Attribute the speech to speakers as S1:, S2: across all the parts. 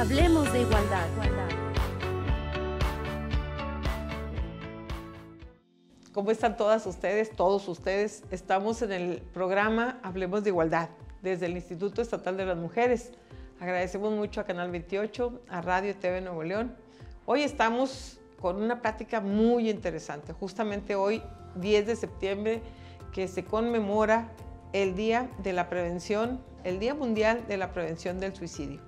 S1: Hablemos de igualdad.
S2: ¿Cómo están todas ustedes, todos ustedes? Estamos en el programa Hablemos de Igualdad, desde el Instituto Estatal de las Mujeres. Agradecemos mucho a Canal 28, a Radio y TV Nuevo León. Hoy estamos con una plática muy interesante. Justamente hoy, 10 de septiembre, que se conmemora el Día de la Prevención, el Día Mundial de la Prevención del Suicidio.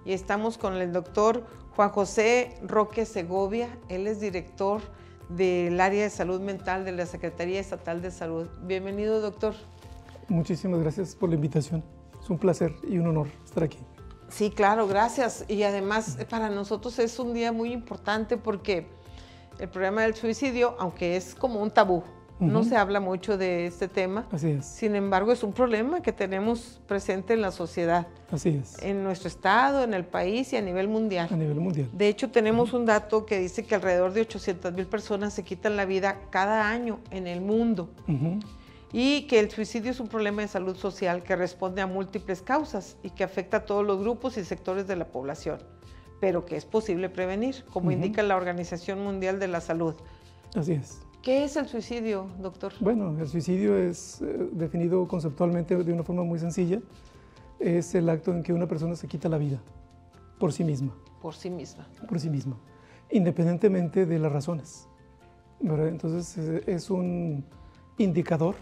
S2: Y estamos con el doctor Juan José Roque Segovia. Él es director del área de salud mental de la Secretaría Estatal de Salud. Bienvenido, doctor.
S3: Muchísimas gracias por la invitación. Es un placer y un honor estar aquí.
S2: Sí, claro, gracias. Y además para nosotros es un día muy importante porque el problema del suicidio, aunque es como un tabú, no se habla mucho de este tema.
S3: Así es.
S2: Sin embargo, es un problema que tenemos presente en la sociedad.
S3: Así es.
S2: En nuestro estado, en el país y a nivel mundial.
S3: A nivel mundial.
S2: De hecho, tenemos un dato que dice que alrededor de 800,000 personas se quitan la vida cada año en el mundo. Y que el suicidio es un problema de salud social que responde a múltiples causas y que afecta a todos los grupos y sectores de la población, pero que es posible prevenir, como indica la Organización Mundial de la Salud.
S3: Así es.
S2: ¿Qué es el suicidio, doctor?
S3: Bueno, el suicidio es definido conceptualmente de una forma muy sencilla. Es el acto en que una persona se quita la vida por sí misma.
S2: Por sí misma.
S3: Por sí misma, independientemente de las razones, ¿verdad? Entonces es un indicador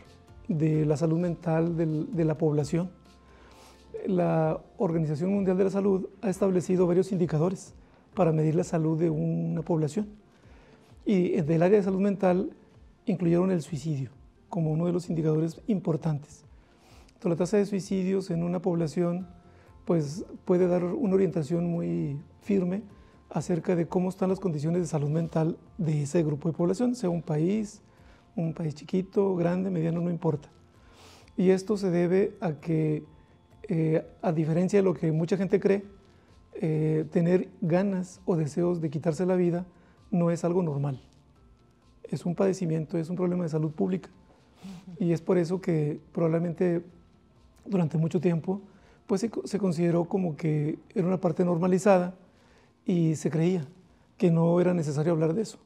S3: de la salud mental de la población. La Organización Mundial de la Salud ha establecido varios indicadores para medir la salud de una población. Y del área de salud mental incluyeron el suicidio como uno de los indicadores importantes. Entonces, la tasa de suicidios en una población pues, puede dar una orientación muy firme acerca de cómo están las condiciones de salud mental de ese grupo de población, sea un país chiquito, grande, mediano, no importa. Y esto se debe a que, a diferencia de lo que mucha gente cree, tener ganas o deseos de quitarse la vida no es algo normal. Es un padecimiento, es un problema de salud pública. Y es por eso que probablemente durante mucho tiempo pues se consideró como que era una parte normalizada y se creía que no era necesario hablar de eso.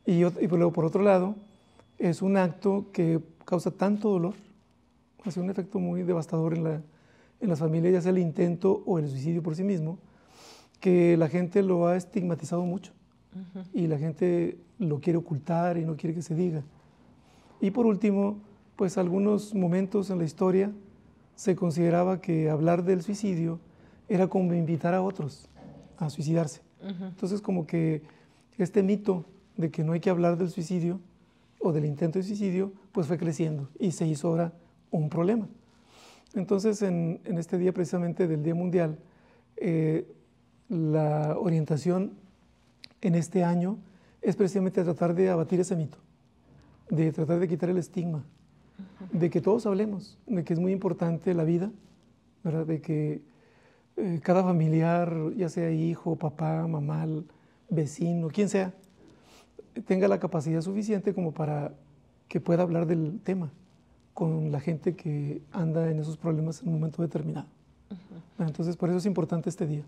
S3: Y luego, por otro lado, es un acto que causa tanto dolor, hace un efecto muy devastador en las familias, ya sea el intento o el suicidio por sí mismo, que la gente lo ha estigmatizado mucho y la gente lo quiere ocultar y no quiere que se diga. Y por último, pues algunos momentos en la historia se consideraba que hablar del suicidio era como invitar a otros a suicidarse. Entonces como que este mito de que no hay que hablar del suicidio o del intento de suicidio, pues fue creciendo y se hizo ahora un problema. Entonces en este día precisamente del Día Mundial, la orientación en este año es precisamente tratar de abatir ese mito, de tratar de quitar el estigma, de que todos hablemos, de que es muy importante la vida, ¿verdad? De que cada familiar, ya sea hijo, papá, mamá, vecino, quien sea, tenga la capacidad suficiente como para que pueda hablar del tema con la gente que anda en esos problemas en un momento determinado. Entonces, por eso es importante este día.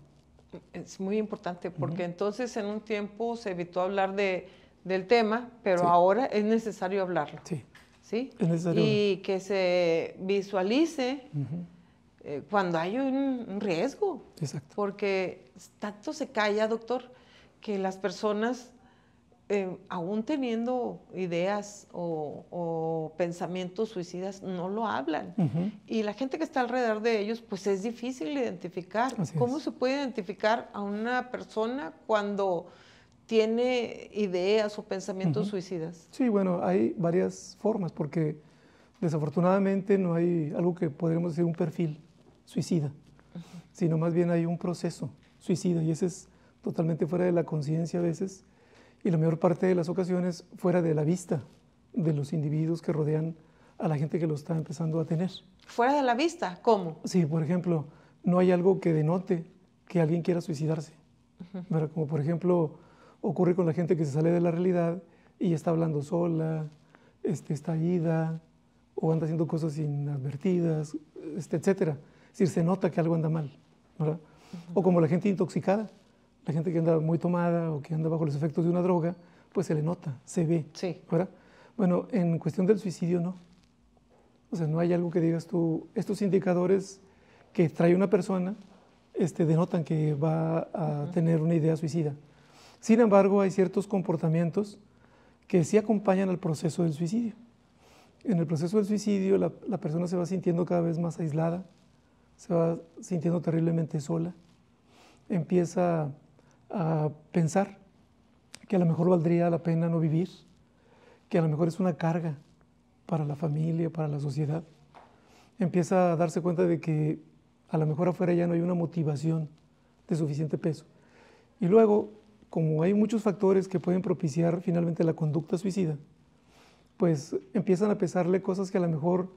S2: Es muy importante porque entonces en un tiempo se evitó hablar del tema, pero ahora es necesario hablarlo.
S3: Sí.
S2: ¿Sí?
S3: Es necesario
S2: y que se visualice cuando hay un riesgo.
S3: Exacto.
S2: Porque tanto se calla, doctor, que las personas, aún teniendo ideas o pensamientos suicidas, no lo hablan. Y la gente que está alrededor de ellos, pues es difícil identificar. ¿Cómo se puede identificar a una persona cuando tiene ideas o pensamientos suicidas?
S3: Sí, bueno, hay varias formas porque desafortunadamente no hay algo que podríamos decir un perfil suicida, sino más bien hay un proceso suicida y ese es totalmente fuera de la conciencia a veces y la mayor parte de las ocasiones fuera de la vista de los individuos que rodean a la gente que lo está empezando a tener.
S2: ¿Fuera de la vista? ¿Cómo?
S3: Sí, por ejemplo, no hay algo que denote que alguien quiera suicidarse. Como por ejemplo ocurre con la gente que se sale de la realidad y está hablando sola, está ida o anda haciendo cosas inadvertidas, etcétera. Es decir, se nota que algo anda mal, ¿verdad? O como la gente intoxicada, la gente que anda muy tomada o que anda bajo los efectos de una droga, pues se le nota, se ve,
S2: Sí.
S3: ¿verdad? Bueno, en cuestión del suicidio no. O sea, no hay algo que digas tú, estos indicadores que trae una persona denotan que va a tener una idea suicida. Sin embargo, hay ciertos comportamientos que sí acompañan al proceso del suicidio. En el proceso del suicidio, la persona se va sintiendo cada vez más aislada, se va sintiendo terriblemente sola, empieza a pensar que a lo mejor valdría la pena no vivir, que a lo mejor es una carga para la familia, para la sociedad. Empieza a darse cuenta de que a lo mejor afuera ya no hay una motivación de suficiente peso. Y luego, como hay muchos factores que pueden propiciar finalmente la conducta suicida, pues empiezan a pesarle cosas que a lo mejor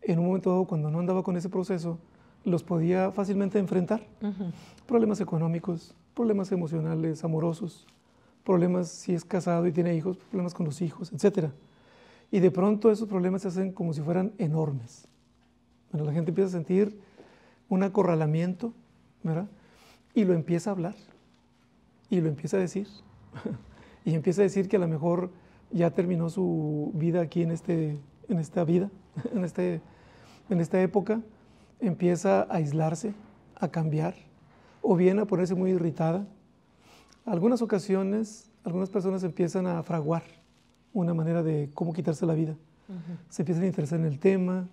S3: en un momento dado, cuando no andaba con ese proceso, los podía fácilmente enfrentar. Problemas económicos, problemas emocionales, amorosos, problemas si es casado y tiene hijos, problemas con los hijos, etc. Y de pronto esos problemas se hacen como si fueran enormes. Bueno, la gente empieza a sentir un acorralamiento, ¿verdad? Y lo empieza a hablar, y lo empieza a decir, y empieza a decir que a lo mejor ya terminó su vida aquí en esta vida, en esta época, empieza a aislarse, a cambiar, o bien a ponerse muy irritada. Algunas ocasiones, algunas personas empiezan a fraguar una manera de cómo quitarse la vida. Se empiezan a interesar en el tema,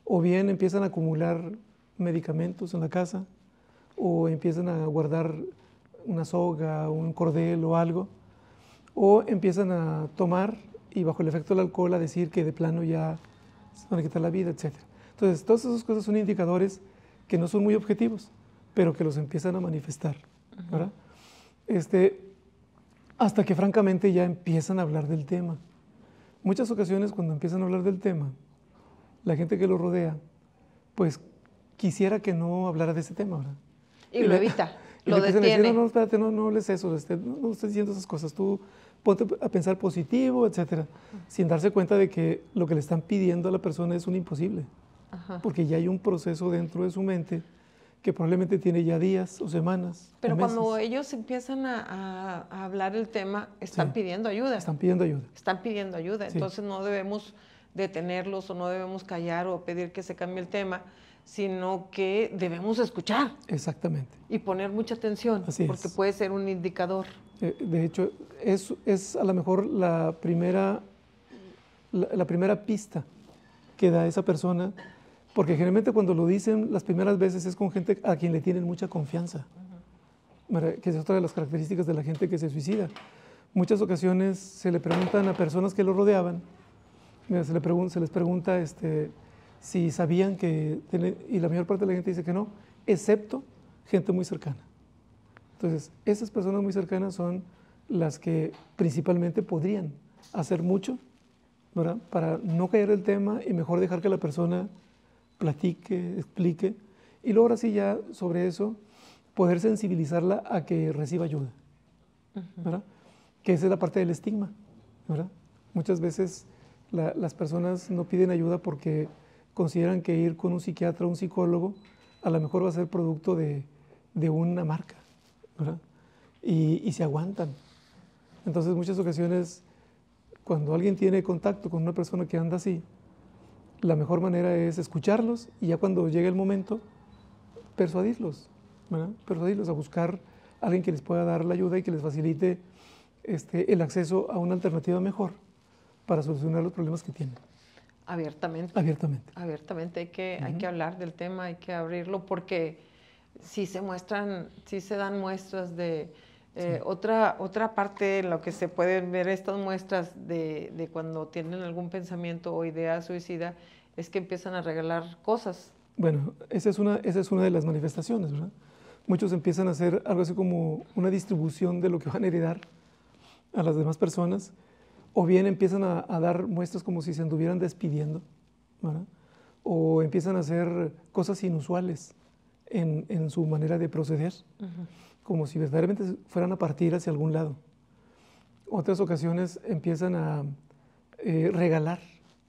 S3: o bien empiezan a acumular medicamentos en la casa, o empiezan a guardar una soga, un cordel o algo, o empiezan a tomar y bajo el efecto del alcohol a decir que de plano ya se van a quitar la vida, etc. Entonces, todas esas cosas son indicadores que no son muy objetivos, pero que los empiezan a manifestar, ¿verdad? Hasta que francamente ya empiezan a hablar del tema. Muchas ocasiones cuando empiezan a hablar del tema, la gente que lo rodea, pues quisiera que no hablara de ese tema, ¿verdad?
S2: Y lo evita,
S3: y
S2: lo
S3: le empiezan a
S2: detiene.
S3: decir, no, espérate, no hables eso, no estés diciendo esas cosas, tú ponte a pensar positivo, etcétera, sin darse cuenta de que lo que le están pidiendo a la persona es un imposible, porque ya hay un proceso dentro de su mente que probablemente tiene ya días o semanas.
S2: Pero
S3: o meses.
S2: cuando ellos empiezan a hablar el tema, están pidiendo ayuda.
S3: Están pidiendo ayuda.
S2: Están pidiendo ayuda.
S3: Sí.
S2: Entonces no debemos detenerlos o no debemos callar o pedir que se cambie el tema, sino que debemos escuchar.
S3: Exactamente.
S2: Y poner mucha atención, porque puede ser un indicador.
S3: De hecho, es a lo mejor la primera pista que da esa persona, porque generalmente cuando lo dicen las primeras veces es con gente a quien le tienen mucha confianza, que es otra de las características de la gente que se suicida. Muchas ocasiones se le preguntan a personas que lo rodeaban, se les pregunta si sabían y la mayor parte de la gente dice que no, excepto gente muy cercana. Entonces, esas personas muy cercanas son las que principalmente podrían hacer mucho, ¿verdad?, para no caer el tema y mejor dejar que la persona platique, explique, y luego ahora sí ya sobre eso poder sensibilizarla a que reciba ayuda, ¿verdad? Que esa es la parte del estigma, ¿verdad? Muchas veces las personas no piden ayuda porque consideran que ir con un psiquiatra o un psicólogo a lo mejor va a ser producto de una marca, ¿verdad? Y se aguantan. Entonces, muchas ocasiones, cuando alguien tiene contacto con una persona que anda así, la mejor manera es escucharlos y ya cuando llegue el momento, persuadirlos, ¿verdad? Persuadirlos a buscar a alguien que les pueda dar la ayuda y que les facilite el acceso a una alternativa mejor para solucionar los problemas que tienen.
S2: Abiertamente.
S3: Abiertamente.
S2: Abiertamente hay que hablar del tema, hay que abrirlo porque sí se dan muestras de otra parte en lo que se pueden ver estas muestras de cuando tienen algún pensamiento o idea suicida es que empiezan a regalar cosas.
S3: Bueno, esa es una de las manifestaciones, ¿verdad? Muchos empiezan a hacer algo así como una distribución de lo que van a heredar a las demás personas, o bien empiezan a dar muestras como si se anduvieran despidiendo, ¿verdad? O empiezan a hacer cosas inusuales en su manera de proceder, como si verdaderamente fueran a partir hacia algún lado. Otras ocasiones empiezan a regalar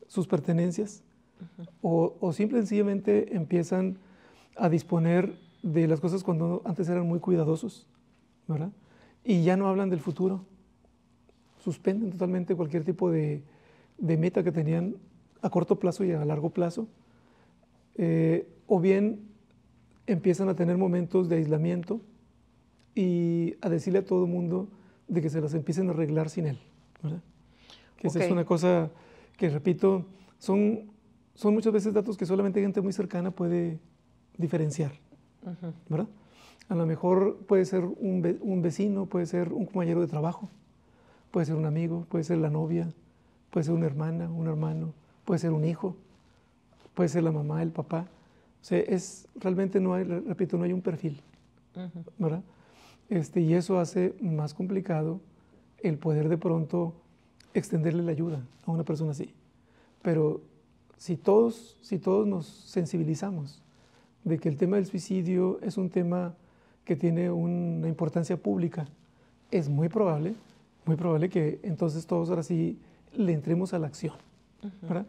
S3: sus pertenencias o simple y sencillamente empiezan a disponer de las cosas cuando antes eran muy cuidadosos, ¿verdad? Y ya no hablan del futuro, suspenden totalmente cualquier tipo de meta que tenían a corto plazo y a largo plazo, o bien empiezan a tener momentos de aislamiento y a decirle a todo el mundo de que se las empiecen a arreglar sin él, ¿verdad? Que esa es una cosa que, repito, son muchas veces datos que solamente gente muy cercana puede diferenciar, ¿verdad? A lo mejor puede ser un vecino, puede ser un compañero de trabajo, puede ser un amigo, puede ser la novia, puede ser una hermana, un hermano, puede ser un hijo, puede ser la mamá, el papá. O sea, realmente no hay, repito, no hay un perfil, ¿verdad? Y eso hace más complicado el poder de pronto extenderle la ayuda a una persona así. Pero si todos nos sensibilizamos de que el tema del suicidio es un tema que tiene una importancia pública, es muy probable que entonces todos ahora sí le entremos a la acción, ¿verdad?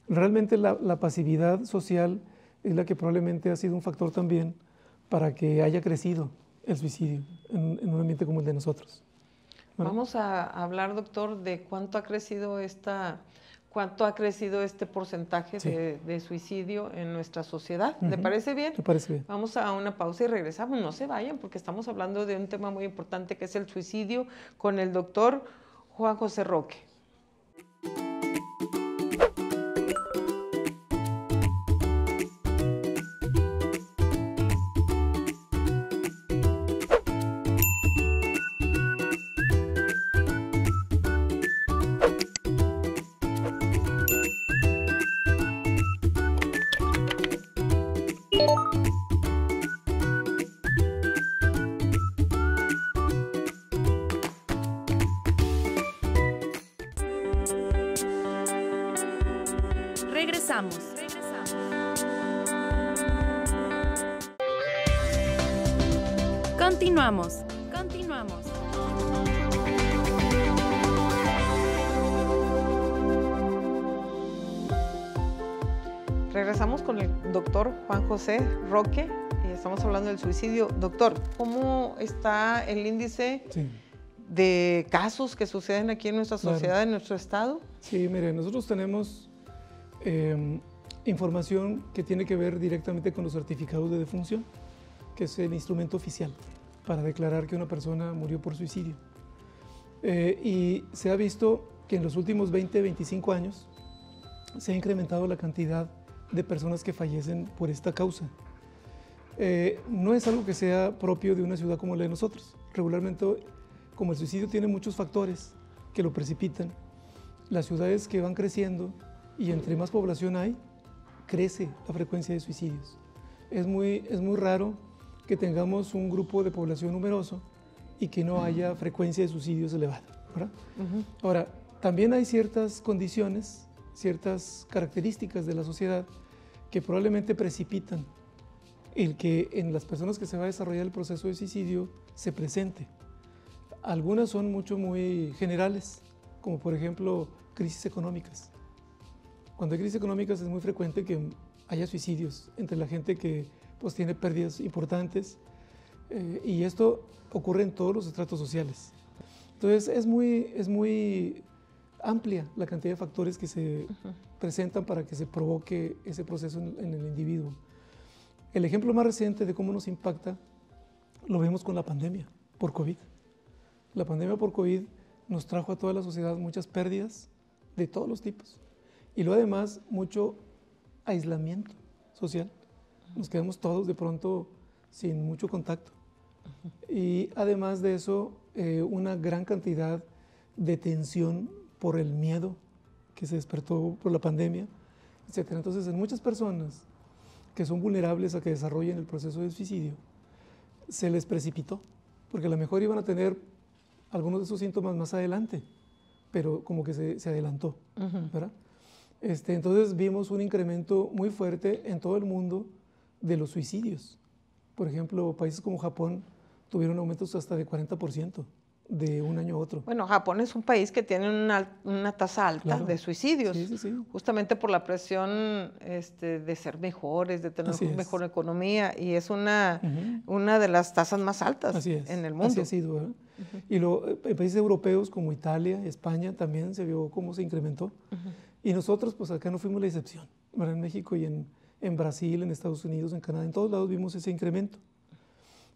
S3: Realmente la pasividad social es la que probablemente ha sido un factor también para que haya crecido el suicidio en un ambiente como el de nosotros, ¿verdad?
S2: Vamos a hablar, doctor, de cuánto ha crecido este porcentaje de suicidio en nuestra sociedad. ¿Le parece bien?
S3: Me parece bien.
S2: Vamos a una pausa y regresamos. No se vayan porque estamos hablando de un tema muy importante que es el suicidio con el doctor Juan José Roque.
S1: Regresamos. Continuamos.
S2: Regresamos con el doctor Juan José Roque y estamos hablando del suicidio. Doctor, ¿cómo está el índice de casos que suceden aquí en nuestra sociedad, en nuestro estado?
S3: Sí, mire, nosotros tenemos información que tiene que ver directamente con los certificados de defunción, que es el instrumento oficial para declarar que una persona murió por suicidio. Y se ha visto que en los últimos 20, 25 años se ha incrementado la cantidad de personas que fallecen por esta causa. No es algo que sea propio de una ciudad como la de nosotros. Regularmente, como el suicidio tiene muchos factores que lo precipitan, las ciudades que van creciendo y entre más población hay, crece la frecuencia de suicidios. Es muy raro que tengamos un grupo de población numeroso y que no haya frecuencia de suicidios elevada, ¿verdad? Ahora, también hay ciertas condiciones, ciertas características de la sociedad que probablemente precipitan el que en las personas que se va a desarrollar el proceso de suicidio se presente. Algunas son muy generales, como por ejemplo crisis económicas. Cuando hay crisis económicas es muy frecuente que haya suicidios entre la gente que pues, tiene pérdidas importantes y esto ocurre en todos los estratos sociales. Entonces es muy amplia la cantidad de factores que se presentan para que se provoque ese proceso en el individuo. El ejemplo más reciente de cómo nos impacta lo vemos con la pandemia por COVID. La pandemia por COVID nos trajo a toda la sociedad muchas pérdidas de todos los tipos y luego además mucho aislamiento social. Nos quedamos todos de pronto sin mucho contacto y además de eso una gran cantidad de tensión por el miedo que se despertó por la pandemia, etc. Entonces, en muchas personas que son vulnerables a que desarrollen el proceso de suicidio, se les precipitó, porque a lo mejor iban a tener algunos de esos síntomas más adelante, pero como que se adelantó, ¿verdad? Entonces vimos un incremento muy fuerte en todo el mundo de los suicidios. Por ejemplo, países como Japón tuvieron aumentos hasta de 40% de un año a otro.
S2: Bueno, Japón es un país que tiene una tasa alta
S3: Claro.
S2: de suicidios,
S3: Sí, sí, sí.
S2: justamente por la presión de ser mejores, de tener
S3: Así es.
S2: mejor economía, y es una de las tasas más altas
S3: Así es.
S2: en el mundo.
S3: Así ha sido, ¿verdad? Y en países europeos como Italia, España, también se vio cómo se incrementó. Y nosotros, pues acá no fuimos la excepción, ¿verdad? En México y en Brasil, en Estados Unidos, en Canadá, en todos lados vimos ese incremento.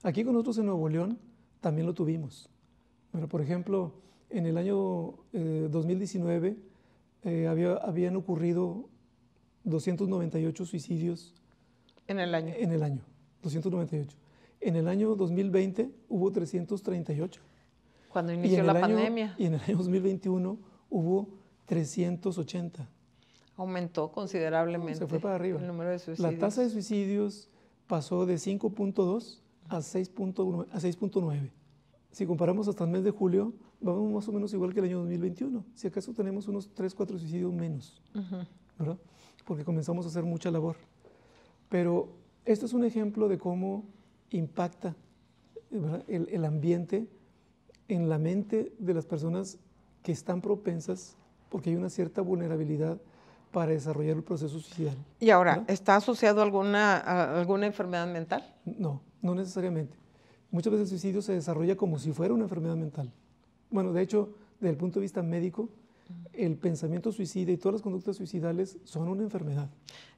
S3: Aquí con nosotros en Nuevo León también lo tuvimos. Bueno, por ejemplo, en el año 2019 habían ocurrido 298 suicidios.
S2: En el año.
S3: En el año, 298. En el año 2020 hubo 338.
S2: Cuando inició la pandemia.
S3: Y en el año 2021 hubo 380.
S2: Aumentó considerablemente.
S3: Se fue para arriba.
S2: El número de suicidios.
S3: La tasa de suicidios pasó de 5.2 a 6.9. Si comparamos hasta el mes de julio, vamos más o menos igual que el año 2021. Si acaso tenemos unos 3, 4 suicidios menos, ¿verdad? Porque comenzamos a hacer mucha labor. Pero esto es un ejemplo de cómo impacta, ¿verdad?, el ambiente en la mente de las personas que están propensas, porque hay una cierta vulnerabilidad para desarrollar el proceso suicidal.
S2: Y ahora,
S3: ¿verdad?
S2: ¿está asociado a alguna enfermedad mental?
S3: No, no necesariamente. Muchas veces el suicidio se desarrolla como si fuera una enfermedad mental. Bueno, de hecho, desde el punto de vista médico, el pensamiento suicida y todas las conductas suicidales son una enfermedad.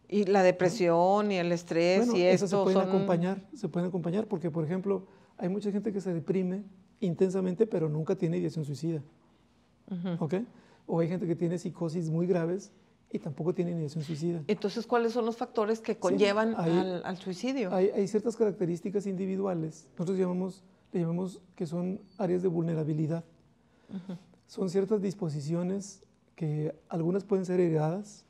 S2: Y la depresión y el estrés
S3: Bueno,
S2: y
S3: esas
S2: esto
S3: se pueden acompañar porque, por ejemplo, hay mucha gente que se deprime intensamente, pero nunca tiene ideación suicida. ¿Ok? O hay gente que tiene psicosis muy graves y tampoco tiene ideación suicida.
S2: Entonces, ¿cuáles son los factores que conllevan al suicidio?
S3: Hay ciertas características individuales. Nosotros le llamamos que son áreas de vulnerabilidad. Son ciertas disposiciones que algunas pueden ser heredadas,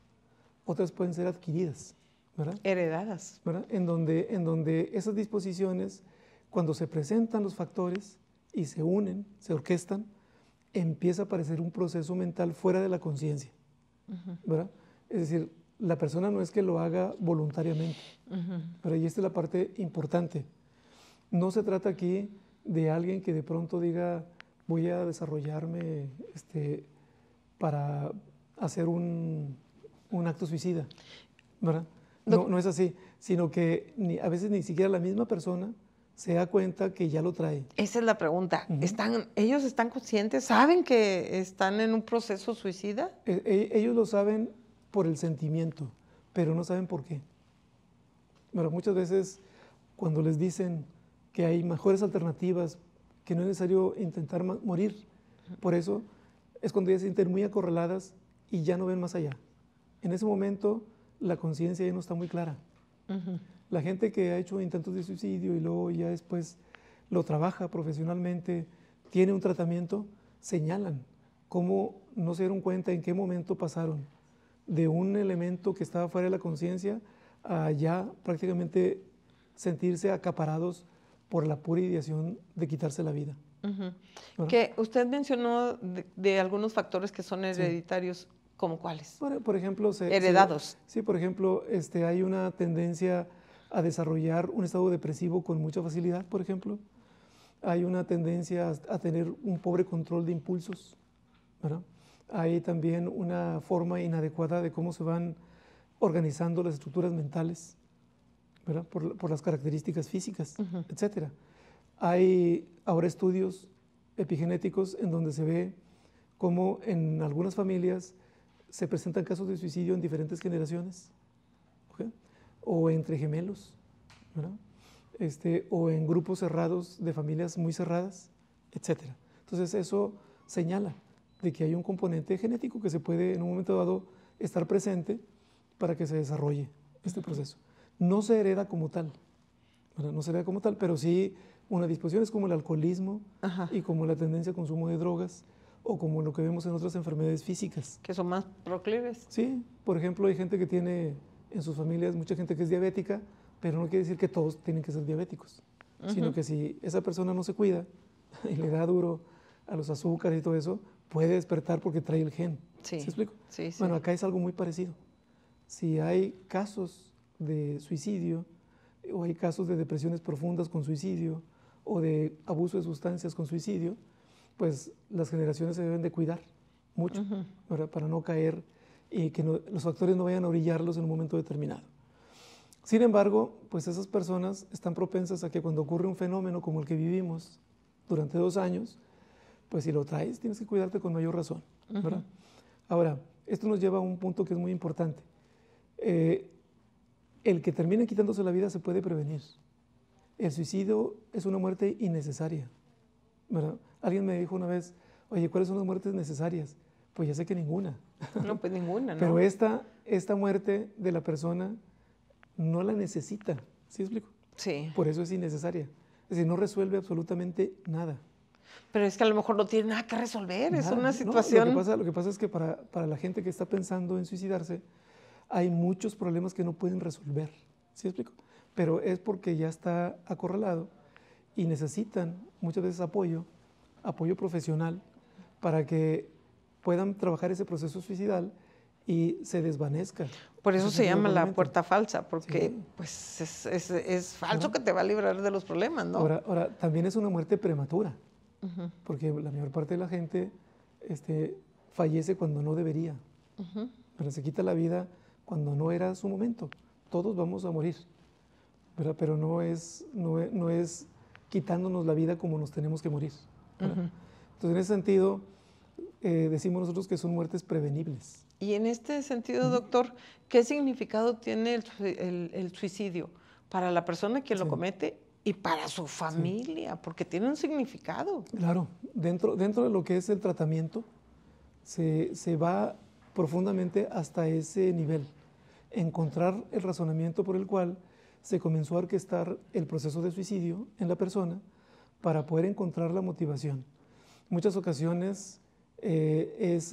S3: otras pueden ser adquiridas, ¿verdad?
S2: Heredadas.
S3: ¿Verdad? En donde esas disposiciones, cuando se presentan los factores y se unen, se orquestan, empieza a aparecer un proceso mental fuera de la conciencia, ¿verdad? Es decir, la persona no es que lo haga voluntariamente, pero y esta es la parte importante. No se trata aquí de alguien que de pronto diga, voy a desarrollarme para hacer un acto suicida, ¿verdad? No es así, sino que a veces ni siquiera la misma persona se da cuenta que ya lo trae.
S2: Esa es la pregunta. ¿Ellos están conscientes? ¿Saben que están en un proceso suicida?
S3: Ellos lo saben por el sentimiento, pero no saben por qué. Bueno, muchas veces cuando les dicen que hay mejores alternativas, que no es necesario intentar morir, por eso es cuando ellas se sienten muy acorraladas y ya no ven más allá. En ese momento la conciencia ya no está muy clara. La gente que ha hecho intentos de suicidio y luego ya después lo trabaja profesionalmente, tiene un tratamiento, señalan cómo no se dieron cuenta en qué momento pasaron de un elemento que estaba fuera de la conciencia a ya prácticamente sentirse acaparados por la pura ideación de quitarse la vida.
S2: Que usted mencionó de algunos factores que son hereditarios, ¿como cuáles?
S3: Por ejemplo,
S2: heredados.
S3: Sí, por ejemplo, hay una tendencia a desarrollar un estado depresivo con mucha facilidad, por ejemplo. Hay una tendencia a tener un pobre control de impulsos, ¿verdad? Hay también una forma inadecuada de cómo se van organizando las estructuras mentales, ¿verdad? Por las características físicas, etcétera. Hay ahora estudios epigenéticos en donde se ve cómo en algunas familias se presentan casos de suicidio en diferentes generaciones, ¿okay?, o entre gemelos, ¿verdad? O en grupos cerrados de familias muy cerradas, etcétera. Entonces eso señala de que hay un componente genético que se puede en un momento dado estar presente para que se desarrolle este proceso. No se hereda como tal, ¿verdad? No se hereda como tal, pero sí una disposición es como el alcoholismo y como la tendencia al consumo de drogas o como lo que vemos en otras enfermedades físicas.
S2: Que son más proclives.
S3: Sí, por ejemplo, hay gente que tiene en sus familias mucha gente que es diabética, pero no quiere decir que todos tienen que ser diabéticos, sino que si esa persona no se cuida y le da duro a los azúcares y todo eso, puede despertar porque trae el gen.
S2: Sí.
S3: ¿Se explico?
S2: Sí, sí.
S3: Bueno, acá es algo muy parecido. Si hay casos de suicidio o hay casos de depresiones profundas con suicidio o de abuso de sustancias con suicidio, pues las generaciones se deben de cuidar mucho, ¿verdad? Para no caer y que los factores no vayan a orillarlos en un momento determinado. Sin embargo, pues esas personas están propensas a que cuando ocurre un fenómeno como el que vivimos durante 2 años, pues si lo traes, tienes que cuidarte con mayor razón, ¿verdad? Ahora, esto nos lleva a un punto que es muy importante. El que termine quitándose la vida se puede prevenir. El suicidio es una muerte innecesaria, ¿verdad? Alguien me dijo una vez, oye, ¿cuáles son las muertes necesarias? Pues ya sé que ninguna.
S2: No, pues ninguna, ¿no?
S3: Pero esta muerte de la persona no la necesita, ¿sí explico?
S2: Sí.
S3: Por eso es innecesaria. Es decir, no resuelve absolutamente nada.
S2: Pero es que a lo mejor no tiene nada que resolver,
S3: Nada.
S2: es una
S3: No,
S2: situación...
S3: lo que pasa es que para la gente que está pensando en suicidarse, hay muchos problemas que no pueden resolver, ¿sí explico? Pero es porque ya está acorralado y necesitan muchas veces apoyo profesional para que puedan trabajar ese proceso suicidal y se desvanezca.
S2: Por eso se llama la puerta falsa, porque
S3: sí,
S2: pues es falso que te va a librar de los problemas, ¿no?
S3: Ahora, también es una muerte prematura, porque la mayor parte de la gente fallece cuando no debería, pero se quita la vida cuando no era su momento. Todos vamos a morir, ¿verdad? Pero no es quitándonos la vida como nos tenemos que morir, ¿verdad? Entonces, en ese sentido, decimos nosotros que son muertes prevenibles.
S2: Y en este sentido, doctor, ¿qué significado tiene el suicidio para la persona que lo comete y para su familia? Porque tiene un significado.
S3: Claro, dentro de lo que es el tratamiento, se va profundamente hasta ese nivel. Encontrar el razonamiento por el cual se comenzó a orquestar el proceso de suicidio en la persona para poder encontrar la motivación. Muchas ocasiones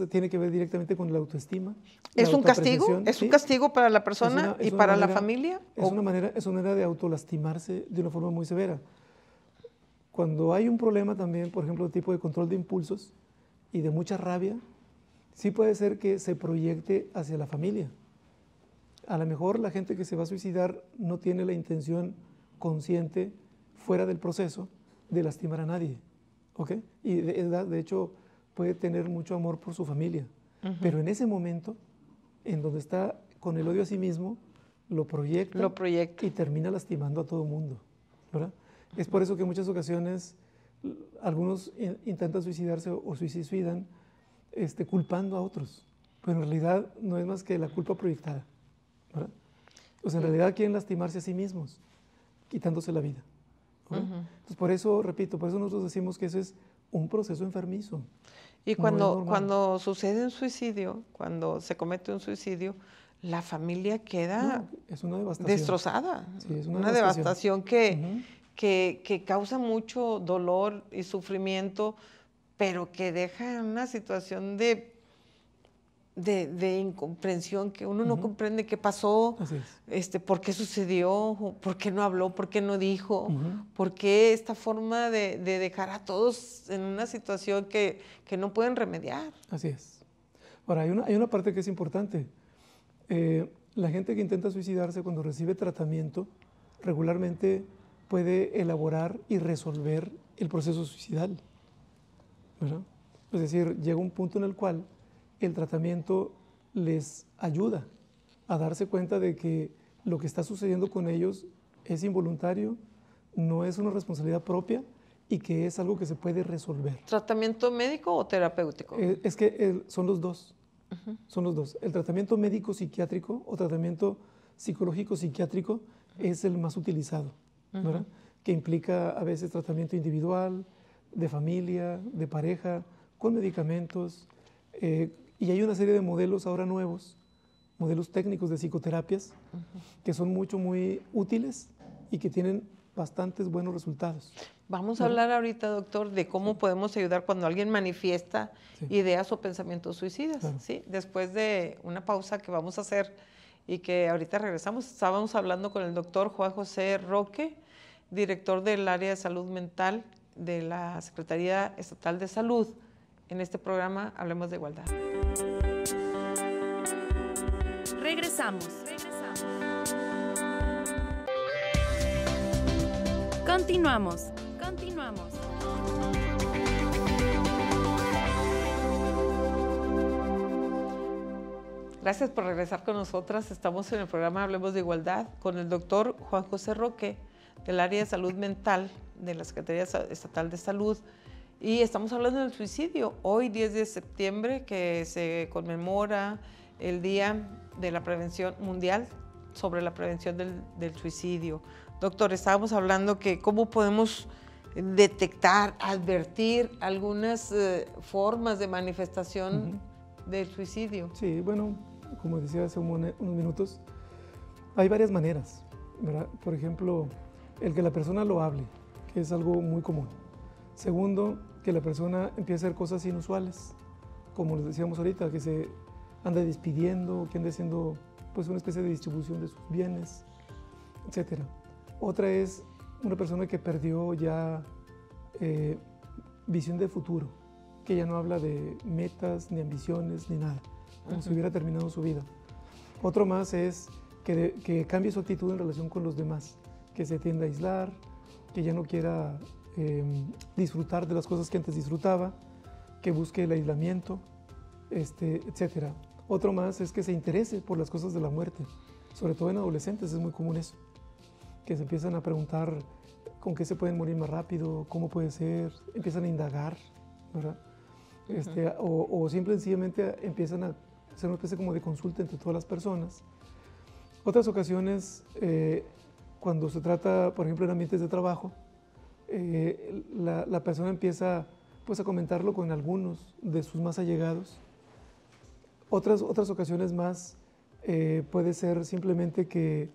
S3: tiene que ver directamente con la autoestima.
S2: ¿Es un castigo? ¿Es un castigo para la persona y para la familia?
S3: Es una manera de autolastimarse de una forma muy severa. Cuando hay un problema también, por ejemplo, de tipo de control de impulsos y de mucha rabia, sí puede ser que se proyecte hacia la familia. A lo mejor la gente que se va a suicidar no tiene la intención consciente, fuera del proceso, de lastimar a nadie, ¿ok? Y de hecho puede tener mucho amor por su familia, pero en ese momento, en donde está con el odio a sí mismo, lo proyecta y termina lastimando a todo el mundo, ¿verdad? Es por eso que en muchas ocasiones algunos intentan suicidarse o suicidan culpando a otros, pero en realidad no es más que la culpa proyectada, ¿verdad? O sea, en realidad quieren lastimarse a sí mismos, quitándose la vida, ¿verdad? Entonces, por eso, repito, por eso nosotros decimos que eso es un proceso enfermizo.
S2: Y cuando sucede un suicidio, cuando se comete un suicidio, la familia queda
S3: es una devastación.
S2: Destrozada.
S3: Sí, es
S2: una devastación que causa mucho dolor y sufrimiento, pero que deja en una situación de incomprensión, que uno no comprende qué pasó, por qué sucedió, por qué no habló, por qué no dijo, por qué esta forma de dejar a todos en una situación que no pueden remediar.
S3: Así es. Ahora, hay una parte que es importante. La gente que intenta suicidarse cuando recibe tratamiento regularmente puede elaborar y resolver el proceso suicidal, ¿verdad? Es decir, llega un punto en el cual el tratamiento les ayuda a darse cuenta de que lo que está sucediendo con ellos es involuntario, no es una responsabilidad propia y que es algo que se puede resolver.
S2: ¿Tratamiento médico o terapéutico?
S3: Es que son los dos. Son los dos. El tratamiento médico-psiquiátrico o tratamiento psicológico-psiquiátrico es el más utilizado, ¿verdad? Que implica a veces tratamiento individual, de familia, de pareja, con medicamentos. Y hay una serie de modelos ahora nuevos, modelos técnicos de psicoterapias, que son muy útiles y que tienen bastantes buenos resultados.
S2: Vamos a hablar ahorita, doctor, de cómo podemos ayudar cuando alguien manifiesta ideas o pensamientos suicidas. ¿Sí? Después de una pausa que vamos a hacer y que ahorita regresamos, estábamos hablando con el doctor Juan José Roque, director del área de salud mental de la Secretaría Estatal de Salud. En este programa Hablemos de Igualdad.
S1: Regresamos. Continuamos.
S2: Gracias por regresar con nosotras. Estamos en el programa Hablemos de Igualdad con el doctor Juan José Roque, del área de salud mental de la Secretaría Estatal de Salud. Y estamos hablando del suicidio. Hoy, 10 de septiembre, que se conmemora el Día de la Prevención Mundial sobre la prevención del suicidio. Doctor, estábamos hablando que cómo podemos detectar, advertir algunas formas de manifestación del suicidio.
S3: Sí, bueno, como decía hace unos minutos, hay varias maneras, ¿verdad? Por ejemplo, el que la persona lo hable, que es algo muy común. Segundo, que la persona empiece a hacer cosas inusuales, como les decíamos ahorita, que se ande despidiendo, que ande haciendo pues una especie de distribución de sus bienes, etcétera. Otra es una persona que perdió ya visión de futuro, que ya no habla de metas, ni ambiciones, ni nada, como si hubiera terminado su vida. Otro más es que cambie su actitud en relación con los demás, que se tienda a aislar, que ya no quiera disfrutar de las cosas que antes disfrutaba, que busque el aislamiento, etcétera. Otro más es que se interese por las cosas de la muerte, sobre todo en adolescentes es muy común eso, que se empiezan a preguntar con qué se pueden morir más rápido, cómo puede ser, empiezan a indagar, ¿verdad? O simple y sencillamente empiezan a hacer una especie como de consulta entre todas las personas. Otras ocasiones, cuando se trata, por ejemplo, en ambientes de trabajo, la persona empieza pues, a comentarlo con algunos de sus más allegados. Otras ocasiones más puede ser simplemente que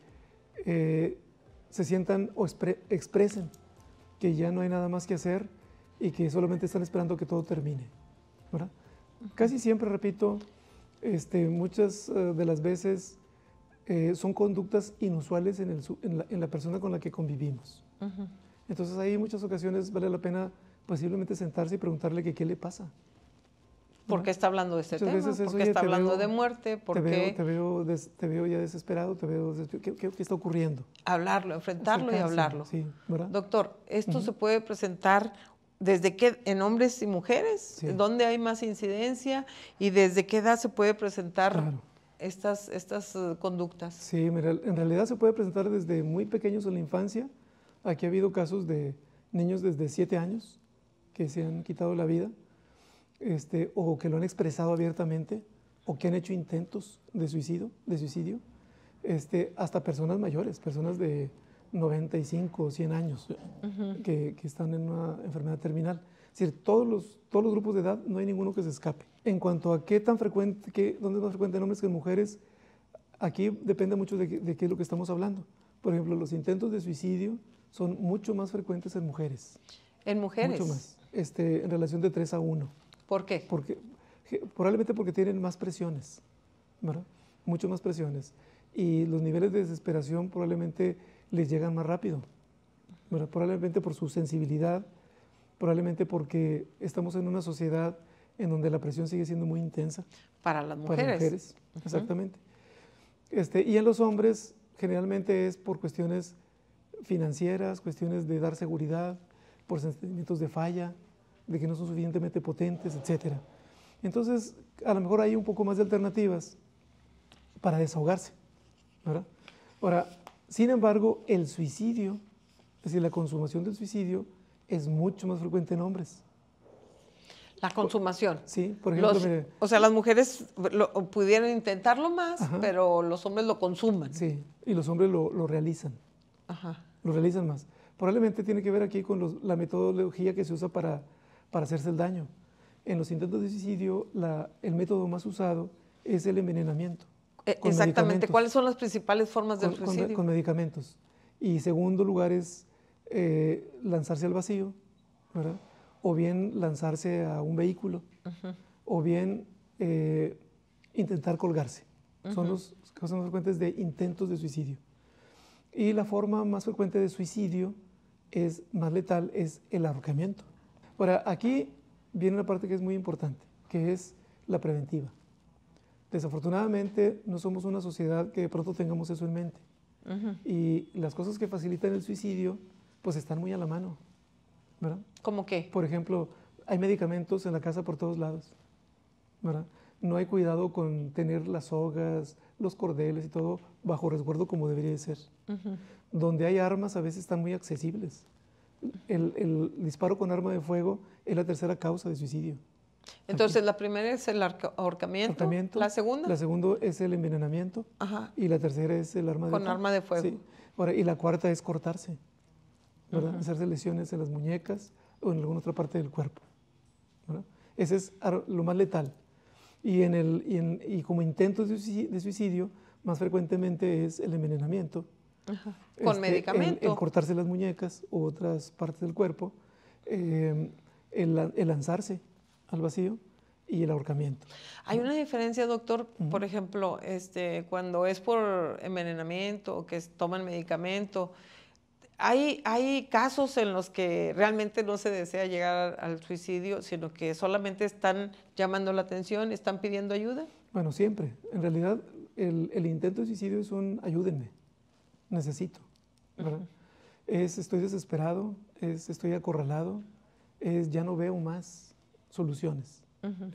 S3: se sientan o expresen que ya no hay nada más que hacer y que solamente están esperando que todo termine, ¿verdad? Casi siempre, repito, muchas de las veces son conductas inusuales en la persona con la que convivimos. Entonces ahí en muchas ocasiones vale la pena posiblemente sentarse y preguntarle que qué le pasa.
S2: ¿Por qué está hablando de este tema?
S3: ¿Por
S2: qué está hablando de muerte? ¿Por qué?
S3: Te veo ya desesperado, ¿qué está ocurriendo?
S2: Hablarlo, enfrentarlo y hablarlo.
S3: Sí, ¿verdad?
S2: Doctor, ¿esto se puede presentar desde qué, en hombres y mujeres?
S3: Sí.
S2: ¿Dónde hay más incidencia? ¿Y desde qué edad se puede presentar
S3: Claro.
S2: estas conductas?
S3: Sí, mira, en realidad se puede presentar desde muy pequeños en la infancia. Aquí ha habido casos de niños desde 7 años que se han quitado la vida. O que lo han expresado abiertamente, o que han hecho intentos de suicidio, hasta personas mayores, personas de 95 o 100 años que están en una enfermedad terminal. Es decir, todos los grupos de edad, no hay ninguno que se escape. En cuanto a qué tan frecuente, dónde es más frecuente en hombres que en mujeres, aquí depende mucho de qué es lo que estamos hablando. Por ejemplo, los intentos de suicidio son mucho más frecuentes en mujeres.
S2: ¿En mujeres?
S3: Mucho más, en relación de 3 a 1.
S2: ¿Por qué?
S3: Probablemente porque tienen más presiones, ¿verdad? Mucho más presiones. Y los niveles de desesperación probablemente les llegan más rápido, ¿verdad? Probablemente por su sensibilidad, probablemente porque estamos en una sociedad en donde la presión sigue siendo muy intensa.
S2: Para las mujeres.
S3: Para las mujeres, exactamente. Y en los hombres generalmente es por cuestiones financieras, cuestiones de dar seguridad, por sentimientos de falla, de que no son suficientemente potentes, etc. Entonces, a lo mejor hay un poco más de alternativas para desahogarse, ¿verdad? Ahora, sin embargo, el suicidio, es decir, la consumación del suicidio, es mucho más frecuente en hombres.
S2: La consumación.
S3: Sí, por ejemplo, mire,
S2: o sea, las mujeres pudieran intentarlo más,
S3: ajá,
S2: pero los hombres lo consuman.
S3: Sí, y los hombres lo realizan.
S2: Ajá.
S3: Lo realizan más. Probablemente tiene que ver aquí con la metodología que se usa para hacerse el daño. En los intentos de suicidio, el método más usado es el envenenamiento.
S2: Exactamente. ¿Cuáles son las principales formas del suicidio?
S3: Con medicamentos. Y segundo lugar es lanzarse al vacío, ¿verdad? O bien lanzarse a un vehículo, o bien intentar colgarse. Son los casos más frecuentes de intentos de suicidio. Y la forma más frecuente de suicidio más letal es el ahorcamiento. Ahora, aquí viene una parte que es muy importante, que es la preventiva. Desafortunadamente, no somos una sociedad que de pronto tengamos eso en mente. Y las cosas que facilitan el suicidio, pues están muy a la mano, ¿verdad?
S2: ¿Cómo qué?
S3: Por ejemplo, hay medicamentos en la casa por todos lados, ¿verdad? no hay cuidado con tener las sogas, los cordeles y todo bajo resguardo como debería de ser. Donde hay armas a veces están muy accesibles. El disparo con arma de fuego es la tercera causa de suicidio.
S2: Entonces, la primera es el ahorcamiento. ¿La segunda?
S3: La segunda es el envenenamiento.
S2: Ajá.
S3: Y la tercera es el arma de fuego.
S2: Con arma de fuego.
S3: Sí. Ahora, y la cuarta es cortarse, ¿verdad? Hacerse lesiones en las muñecas o en alguna otra parte del cuerpo, ¿verdad? Ese es lo más letal. Y como intentos de suicidio, más frecuentemente es el envenenamiento.
S2: Ajá. Con medicamento.
S3: El cortarse las muñecas u otras partes del cuerpo, el lanzarse al vacío y el ahorcamiento.
S2: Hay una diferencia, doctor, por ejemplo, cuando es por envenenamiento o que toman medicamento, hay casos en los que realmente no se desea llegar al suicidio, sino que solamente están llamando la atención, están pidiendo ayuda.
S3: Bueno, siempre. En realidad, el intento de suicidio es un ayúdenme, necesito, ¿verdad? Estoy desesperado, estoy acorralado, ya no veo más soluciones.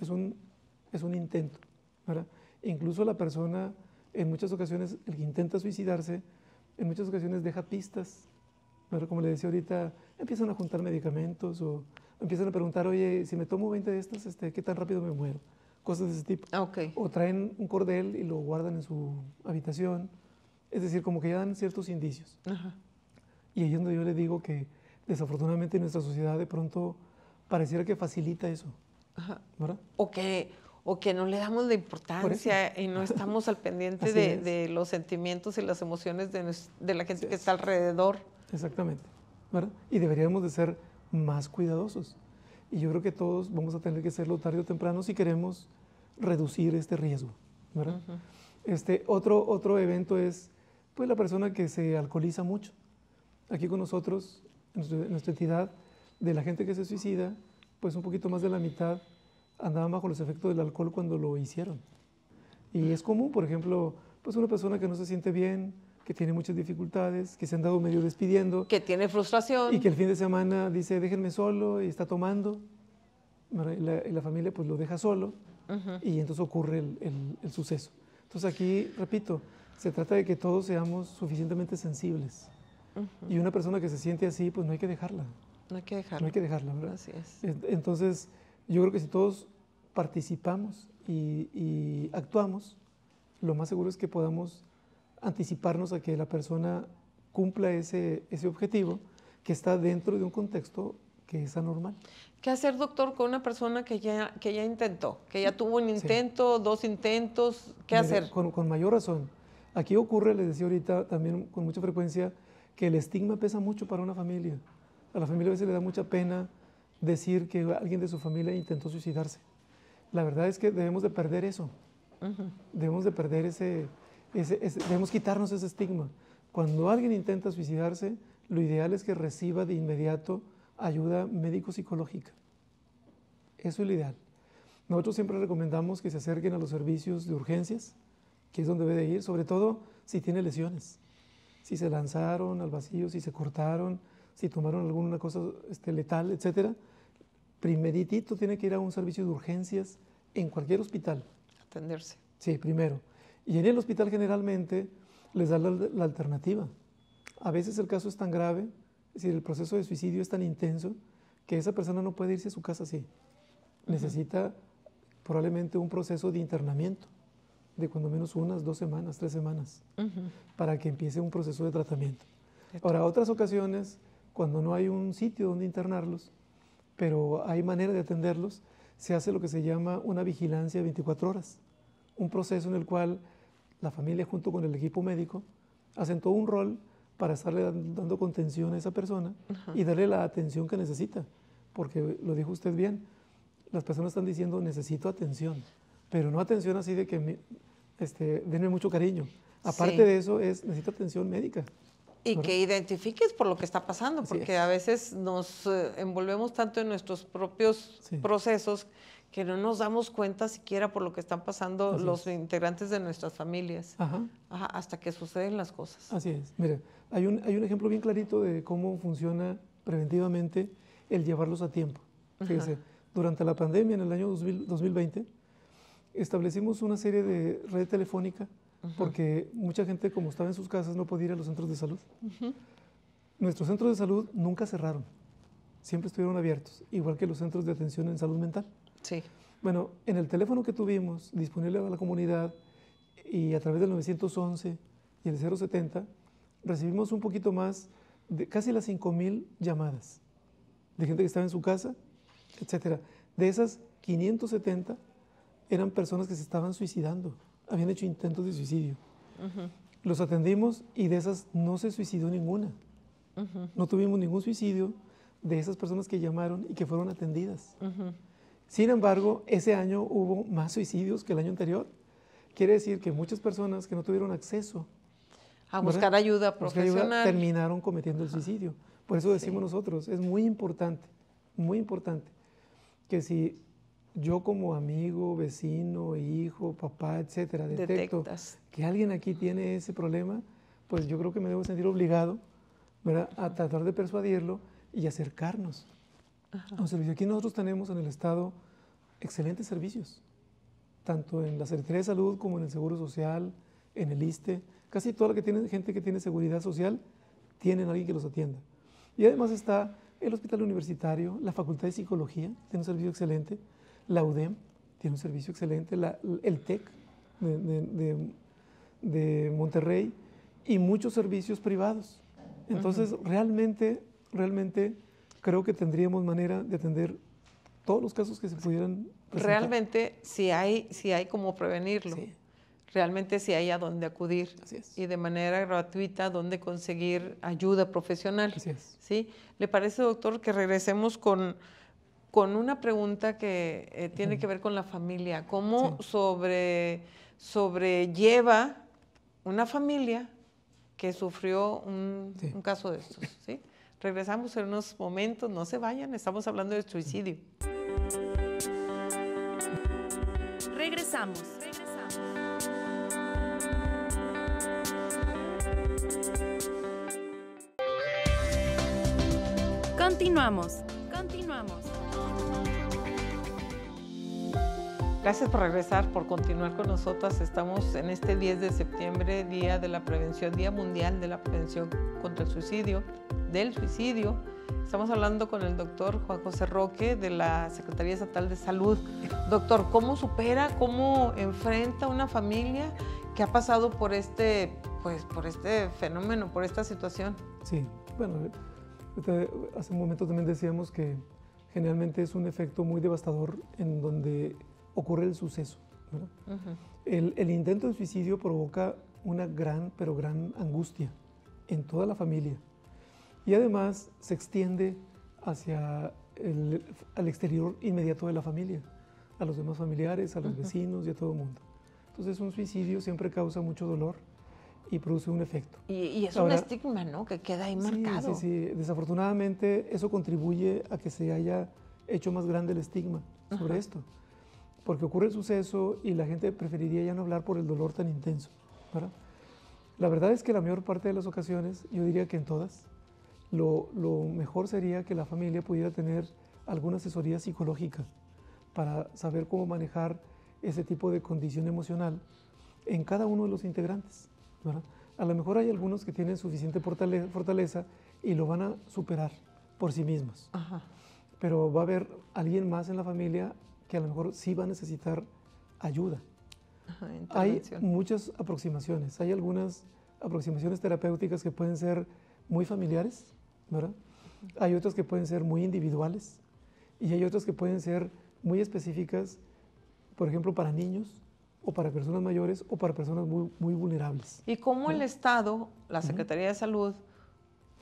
S3: Es un intento, ¿verdad? Incluso la persona, en muchas ocasiones, el que intenta suicidarse, en muchas ocasiones deja pistas, ¿verdad? Como le decía ahorita, empiezan a juntar medicamentos o empiezan a preguntar, oye, si me tomo 20 de estas, ¿qué tan rápido me muero? Cosas de ese tipo.
S2: Okay.
S3: O traen un cordel y lo guardan en su habitación. Es decir, como que ya dan ciertos indicios.
S2: Ajá. Y
S3: ahí es donde yo le digo que desafortunadamente nuestra sociedad de pronto pareciera que facilita eso.
S2: Ajá.
S3: ¿Verdad?
S2: O que no le damos la importancia y no estamos al pendiente de los sentimientos y las emociones de la gente que está alrededor.
S3: Exactamente, ¿verdad? Y deberíamos de ser más cuidadosos. Y yo creo que todos vamos a tener que hacerlo tarde o temprano si queremos reducir este riesgo, ¿verdad? Otro evento es pues la persona que se alcoholiza mucho. Aquí con nosotros, en nuestra entidad, de la gente que se suicida, pues un poquito más de la mitad andaban bajo los efectos del alcohol cuando lo hicieron. Y es común, por ejemplo, pues una persona que no se siente bien, que tiene muchas dificultades, que se han dado medio despidiendo.
S2: Que tiene frustración.
S3: Y que el fin de semana dice, déjenme solo, y está tomando. Y la familia pues lo deja solo, y entonces ocurre el suceso. Entonces aquí, repito, se trata de que todos seamos suficientemente sensibles. Y una persona que se siente así, pues no hay que dejarla.
S2: No hay que dejarla.
S3: No hay que dejarla, ¿verdad?
S2: Así es.
S3: Entonces, yo creo que si todos participamos y actuamos, lo más seguro es que podamos anticiparnos a que la persona cumpla ese objetivo que está dentro de un contexto que es anormal.
S2: ¿Qué hacer, doctor, con una persona que ya intentó, que ya tuvo un intento, 2 intentos? ¿Qué hacer?
S3: Con mayor razón. Aquí ocurre, les decía ahorita también con mucha frecuencia, que el estigma pesa mucho para una familia. A la familia a veces le da mucha pena decir que alguien de su familia intentó suicidarse. La verdad es que debemos de perder eso. Debemos de perder debemos quitarnos ese estigma. Cuando alguien intenta suicidarse, lo ideal es que reciba de inmediato ayuda médico-psicológica. Eso es lo ideal. Nosotros siempre recomendamos que se acerquen a los servicios de urgencias, que es donde debe de ir, sobre todo si tiene lesiones. Si se lanzaron al vacío, si se cortaron, si tomaron alguna cosa letal, etc. Primeritito tiene que ir a un servicio de urgencias en cualquier hospital.
S2: Atenderse.
S3: Sí, primero. Y en el hospital generalmente les da la alternativa. A veces el caso es tan grave, es decir, el proceso de suicidio es tan intenso que esa persona no puede irse a su casa así. Necesita probablemente un proceso de internamiento de cuando menos 1, 2 semanas, 3 semanas, para que empiece un proceso de tratamiento. Ahora, otras ocasiones, cuando no hay un sitio donde internarlos, pero hay manera de atenderlos, se hace lo que se llama una vigilancia de 24 horas, un proceso en el cual la familia junto con el equipo médico hacen todo un rol para estarle dando contención a esa persona y darle la atención que necesita, porque lo dijo usted bien, las personas están diciendo necesito atención, pero no atención así de que denme mucho cariño. Aparte de eso necesito atención médica.
S2: Y ¿verdad? Que identifiques por lo que está pasando, porque a veces nos envolvemos tanto en nuestros propios procesos que no nos damos cuenta siquiera por lo que están pasando los integrantes de nuestras familias, hasta que suceden las cosas.
S3: Así es. Mire, hay un ejemplo bien clarito de cómo funciona preventivamente el llevarlos a tiempo. Fíjese, durante la pandemia en el año 2020, establecimos una serie de red telefónica porque mucha gente, como estaba en sus casas, no podía ir a los centros de salud. Nuestros centros de salud nunca cerraron, siempre estuvieron abiertos, igual que los centros de atención en salud mental.
S2: Sí.
S3: Bueno, en el teléfono que tuvimos disponible a la comunidad y a través del 911 y el 070, recibimos un poquito más de casi las 5,000 llamadas de gente que estaba en su casa, etcétera. De esas, 570 eran personas que se estaban suicidando, habían hecho intentos de suicidio. Los atendimos y de esas no se suicidó ninguna. No tuvimos ningún suicidio de esas personas que llamaron y que fueron atendidas. Sin embargo, ese año hubo más suicidios que el año anterior. Quiere decir que muchas personas que no tuvieron acceso
S2: a buscar ayuda profesional
S3: terminaron cometiendo el suicidio. Por eso decimos nosotros, es muy importante que si yo como amigo, vecino, hijo, papá, etcétera, detecto que alguien aquí tiene ese problema, pues yo creo que me debo sentir obligado, ¿verdad?, a tratar de persuadirlo y acercarnos a un servicio. Aquí nosotros tenemos en el Estado excelentes servicios, tanto en la Secretaría de Salud como en el Seguro Social, en el ISSSTE. Casi toda gente que tiene seguridad social tienen a alguien que los atienda. Y además está el Hospital Universitario, la Facultad de Psicología, tiene un servicio excelente, la UDEM tiene un servicio excelente, el TEC de Monterrey y muchos servicios privados. Entonces, realmente creo que tendríamos manera de atender todos los casos que se pudieran presentar.
S2: Realmente, si hay cómo prevenirlo.
S3: Sí.
S2: Realmente sí hay a dónde acudir.
S3: Así es.
S2: Y de manera gratuita dónde conseguir ayuda profesional.
S3: Así es.
S2: ¿Sí? ¿Le parece, doctor, que regresemos con una pregunta que tiene que ver con la familia? ¿Cómo sobrelleva una familia que sufrió un caso de estos? ¿Sí? Regresamos en unos momentos, no se vayan, estamos hablando de suicidio.
S1: Regresamos. Continuamos.
S2: Gracias por regresar, por continuar con nosotras. Estamos en este 10 de septiembre, Día de la Prevención, Día Mundial de la Prevención contra el Suicidio, del suicidio. Estamos hablando con el doctor Juan José Roque de la Secretaría Estatal de Salud. Doctor, ¿cómo supera, cómo enfrenta una familia que ha pasado por este fenómeno, por esta situación?
S3: Sí, bueno, hace un momento también decíamos que generalmente es un efecto muy devastador en donde ocurre el suceso, ¿verdad? El intento de suicidio provoca una gran angustia en toda la familia y además se extiende al exterior inmediato de la familia, a los demás familiares, a los vecinos y a todo el mundo. Entonces un suicidio siempre causa mucho dolor y produce un efecto.
S2: Y es un estigma, ¿no?, que queda ahí marcado.
S3: Sí. Desafortunadamente eso contribuye a que se haya hecho más grande el estigma sobre esto, porque ocurre el suceso y la gente preferiría ya no hablar por el dolor tan intenso, ¿verdad? La verdad es que la mayor parte de las ocasiones, yo diría que en todas, lo mejor sería que la familia pudiera tener alguna asesoría psicológica para saber cómo manejar ese tipo de condición emocional en cada uno de los integrantes, ¿verdad? A lo mejor hay algunos que tienen suficiente fortaleza y lo van a superar por sí mismos. Pero va a haber alguien más en la familia que a lo mejor sí va a necesitar ayuda. Hay muchas aproximaciones. Hay algunas aproximaciones terapéuticas que pueden ser muy familiares, ¿verdad? Hay otras que pueden ser muy individuales y hay otras que pueden ser muy específicas, por ejemplo, para niños o para personas mayores o para personas muy vulnerables.
S2: ¿Y cómo el Estado, la Secretaría de Salud,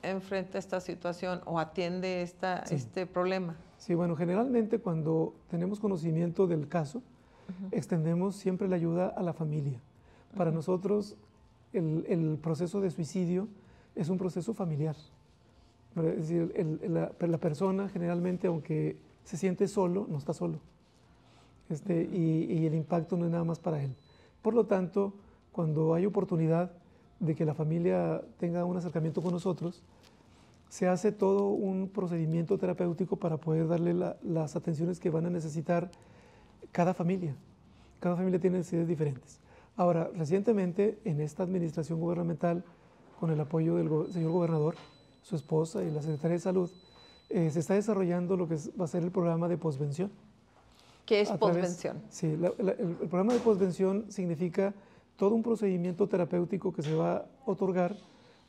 S2: enfrenta esta situación o atiende este problema?
S3: Sí, bueno, generalmente cuando tenemos conocimiento del caso, extendemos siempre la ayuda a la familia. Para nosotros, el proceso de suicidio es un proceso familiar. Es decir, la persona generalmente, aunque se siente solo, no está solo. Y el impacto no es nada más para él. Por lo tanto, cuando hay oportunidad de que la familia tenga un acercamiento con nosotros, se hace todo un procedimiento terapéutico para poder darle las atenciones que van a necesitar cada familia. Cada familia tiene necesidades diferentes. Ahora, recientemente, en esta administración gubernamental, con el apoyo del señor gobernador, su esposa y la Secretaría de Salud, se está desarrollando lo que va a ser el programa de posvención.
S2: ¿Qué es posvención?
S3: Sí, el programa de posvención significa todo un procedimiento terapéutico que se va a otorgar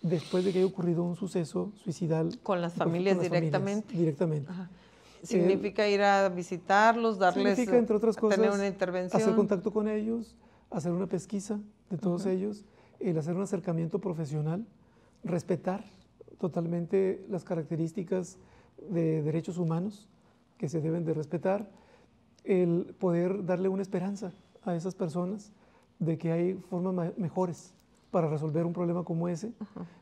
S3: después de que haya ocurrido un suceso suicidal.
S2: ¿Con las familias directamente?
S3: Directamente.
S2: Ajá. ¿Significa ir a visitarlos, darles,
S3: significa, entre otras cosas,
S2: tener una intervención?
S3: Hacer contacto con ellos, hacer una pesquisa de todos ellos, el hacer un acercamiento profesional, respetar totalmente las características de derechos humanos que se deben de respetar, el poder darle una esperanza a esas personas de que hay formas mejores para resolver un problema como ese,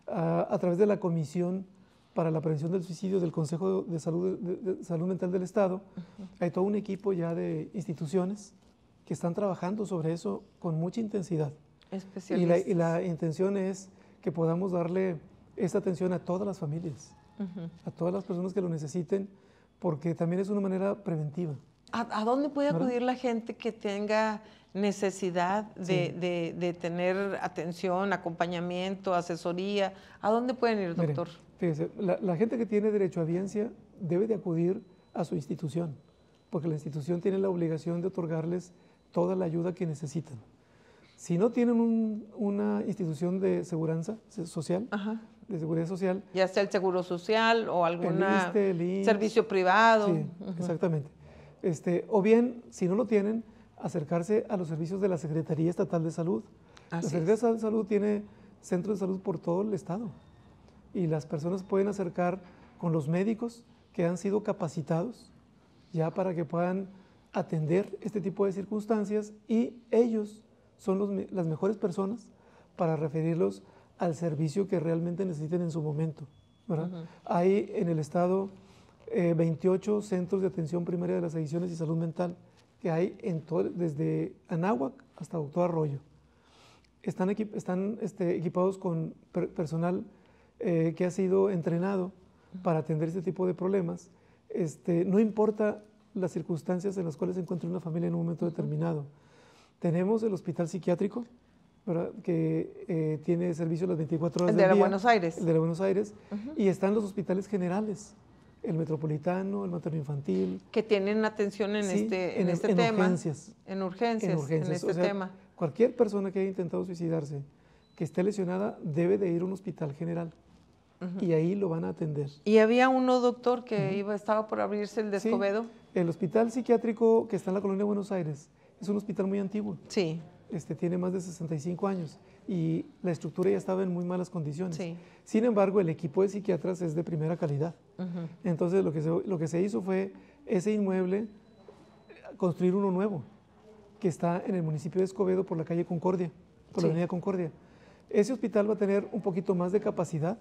S3: a través de la Comisión para la Prevención del Suicidio del Consejo de Salud Mental del Estado. Hay todo un equipo ya de instituciones que están trabajando sobre eso con mucha intensidad.
S2: Especialistas.
S3: Y la intención es que podamos darle esta atención a todas las familias, a todas las personas que lo necesiten, porque también es una manera preventiva.
S2: ¿A dónde puede acudir la gente que tenga necesidad de tener atención, acompañamiento, asesoría? ¿A dónde pueden ir, doctor?
S3: Mire, fíjese, la gente que tiene derecho a audiencia debe de acudir a su institución, porque la institución tiene la obligación de otorgarles toda la ayuda que necesitan. Si no tienen una institución de seguridad social, de seguridad social,
S2: ya sea el Seguro Social o algún
S3: el
S2: servicio privado.
S3: Sí, exactamente. O bien, si no lo tienen, acercarse a los servicios de la Secretaría Estatal de Salud. La Secretaría Estatal de Salud tiene centros de salud por todo el estado y las personas pueden acercar con los médicos que han sido capacitados ya para que puedan atender este tipo de circunstancias, y ellos son las mejores personas para referirlos al servicio que realmente necesiten en su momento, ¿verdad? Hay en el estado 28 centros de atención primaria de las adicciones y salud mental que hay desde Anáhuac hasta Doctor Arroyo. Están equipados con personal que ha sido entrenado para atender este tipo de problemas. No importa las circunstancias en las cuales se encuentre una familia en un momento determinado. Tenemos el hospital psiquiátrico, ¿verdad?, que tiene servicio las 24 horas del día.
S2: El de Buenos Aires.
S3: El de Buenos Aires. Y están los hospitales generales, el metropolitano, el materno-infantil.
S2: Que tienen atención en este tema.
S3: Urgencias.
S2: En urgencias, en este tema.
S3: Cualquier persona que haya intentado suicidarse, que esté lesionada, debe de ir a un hospital general. Y ahí lo van a atender.
S2: Y había uno, doctor, que estaba por abrirse, el de Escobedo.
S3: El hospital psiquiátrico que está en la colonia de Buenos Aires es un hospital muy antiguo.
S2: Sí.
S3: Tiene más de 65 años y la estructura ya estaba en muy malas condiciones.
S2: Sí.
S3: Sin embargo, el equipo de psiquiatras es de primera calidad. Entonces, lo que se hizo fue ese inmueble, construir uno nuevo, que está en el municipio de Escobedo por la calle Concordia, por la avenida Concordia. Ese hospital va a tener un poquito más de capacidad,